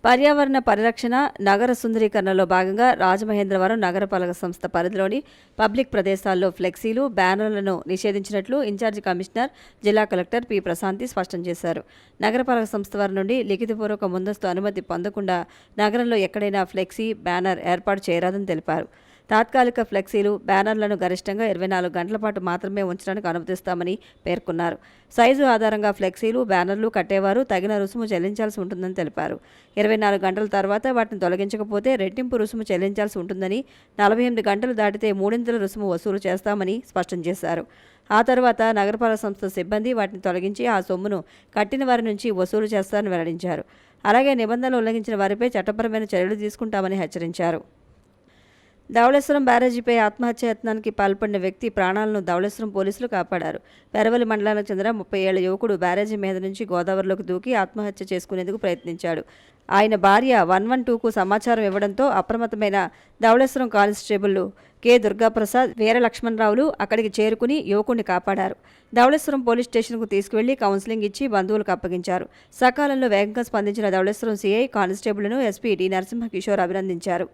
పర్యావరణ పరిరక్షణ, నగర సుందరీకరణలో భాగంగా రాజమహేంద్రవరం నగరపాలక సంస్థ పరిధిలోని పబ్లిక్ ప్రదేశాల్లో ఫ్లెక్సీలు, బ్యానర్లను నిషేధించినట్లు ఇన్ఛార్జి కమిషనర్, జిల్లా కలెక్టర్ పి. ప్రశాంతి స్పష్టం చేశారు. నగరపాలక సంస్థ వారి నుండి లిఖితపూర్వక ముందస్తు అనుమతి పొందకుండా నగరంలో ఎక్కడైనా ఫ్లెక్సీ, బ్యానర్ ఏర్పాటు చేయరాదని తెలిపారు. తాత్కాలిక ఫ్లెక్సీలు, బ్యానర్లను గరిష్టంగా 24 గంటల పాటు మాత్రమే ఉంచడానికి అనుమతిస్తామని పేర్కొన్నారు. సైజు ఆధారంగా ఫ్లెక్సీలు, బ్యానర్లు కట్టేవారు తగిన రుసుము చెల్లించాల్సి ఉంటుందని తెలిపారు. 24 గంటల తర్వాత వాటిని తొలగించకపోతే రెట్టింపు రుసుము చెల్లించాల్సి ఉంటుందని, 48 గంటలు దాటితే మూడింతల రుసుము వసూలు చేస్తామని స్పష్టం చేశారు. ఆ తర్వాత నగరపాలక సంస్థ సిబ్బంది వాటిని తొలగించి ఆ సొమ్మును కట్టిన వారి నుంచి వసూలు చేస్తారని వెల్లడించారు. అలాగే నిబంధనలు ఉల్లంఘించిన వారిపై చట్టపరమైన చర్యలు తీసుకుంటామని హెచ్చరించారు. ధవళేశ్వరం బ్యారేజీపై ఆత్మహత్య యత్నానికి పాల్పడిన వ్యక్తి ప్రాణాలను ధవళేశ్వరం పోలీసులు కాపాడారు. పెరవలి మండలానికి చెందిన 30 ఏళ్ల యువకుడు బ్యారేజీ మీద నుంచి గోదావరిలోకి దూకి ఆత్మహత్య చేసుకునేందుకు ప్రయత్నించాడు. ఆయన భార్య 112కు సమాచారం ఇవ్వడంతో అప్రమత్తమైన ధవళేశ్వరం కానిస్టేబుళ్లు కె. దుర్గాప్రసాద్, వీర లక్ష్మణరావులు అక్కడికి చేరుకుని యువకుడిని కాపాడారు. ధవళేశ్వరం పోలీస్ స్టేషన్కు తీసుకువెళ్లి కౌన్సిలింగ్ ఇచ్చి బంధువులకు అప్పగించారు. సకాలంలో వేగంగా స్పందించిన ధవళేశ్వరం సీఐ, కానిస్టేబుళ్లను ఎస్పీ డి. నరసింహకిషోర్ అభినందించారు.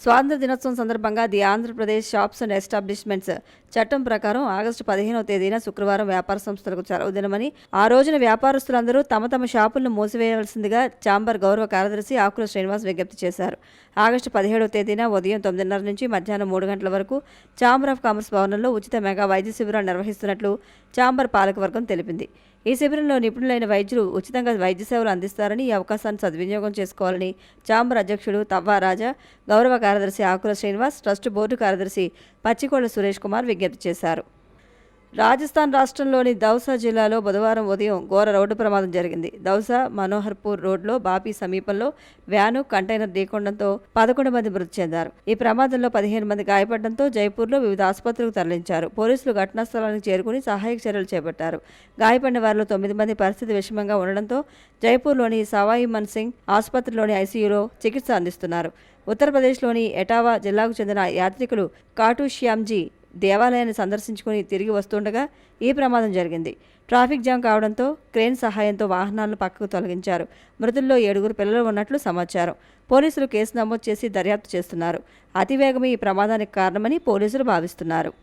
స్వాతంత్ర దినోత్సవం సందర్భంగా the Andhra Pradesh shops and establishments చట్టం ప్రకారం ఆగస్టు 15వ తేదీన శుక్రవారం వ్యాపార సంస్థలకు సెలవు దినమని, ఆ రోజున వ్యాపారస్తులందరూ తమ తమ షాపులను మూసివేయవలసిందిగా ఛాంబర్ గౌరవ కార్యదర్శి ఆకుల శ్రీనివాస్ విజ్ఞప్తి చేశారు. ఆగస్టు 17వ తేదీన ఉదయం 9:30 నుంచి మధ్యాహ్నం 3 గంటల వరకు ఛాంబర్ ఆఫ్ కామర్స్ భవనంలో ఉచిత మెగా వైద్య శిబిరాలు నిర్వహిస్తున్నట్లు ఛాంబర్ పాలకవర్గం తెలిపింది. ఈ శిబిరంలో నిపుణులైన వైద్యులు ఉచితంగా వైద్య సేవలు అందిస్తారని, ఈ అవకాశాన్ని సద్వినియోగం చేసుకోవాలని ఛాంబర్ అధ్యక్షుడు తవ్వా రాజా, గౌరవ కార్యదర్శి ఆకుల శ్రీనివాస్, ట్రస్ట్ బోర్డు కార్యదర్శి పచ్చికోళ్ల సురేష్ కుమార్ విజ్ఞప్తి చేశారు. రాజస్థాన్ రాష్ట్రంలోని దౌసా జిల్లాలో బుధవారం ఉదయం ఘోర రోడ్డు ప్రమాదం జరిగింది. దౌసా మనోహర్పూర్ రోడ్లో బాపి సమీపంలో వ్యాను, కంటైనర్ ఢీకొనడంతో 11 మంది మృతి చెందారు. ఈ ప్రమాదంలో 15 మంది గాయపడడంతో జైపూర్లో వివిధ ఆసుపత్రులకు తరలించారు. పోలీసులు ఘటనా స్థలానికి చేరుకుని సహాయక చర్యలు చేపట్టారు. గాయపడిన వారిలో 9 మంది పరిస్థితి విషమంగా ఉండడంతో జైపూర్లోని సవాయి మన్ సింగ్ ఆసుపత్రిలోని ఐసీయూలో చికిత్స అందిస్తున్నారు. ఉత్తరప్రదేశ్లోని ఎటావా జిల్లాకు చెందిన యాత్రికులు కాటు శ్యామ్జీ దేవాలయాన్ని సందర్శించుకుని తిరిగి వస్తుండగా ఈ ప్రమాదం జరిగింది. ట్రాఫిక్ జామ్ కావడంతో క్రేన్ సహాయంతో వాహనాలను పక్కకు తొలగించారు. మృతుల్లో 7 పిల్లలు ఉన్నట్లు సమాచారం. పోలీసులు కేసు నమోదు చేసి దర్యాప్తు చేస్తున్నారు. అతివేగమే ఈ ప్రమాదానికి కారణమని పోలీసులు భావిస్తున్నారు.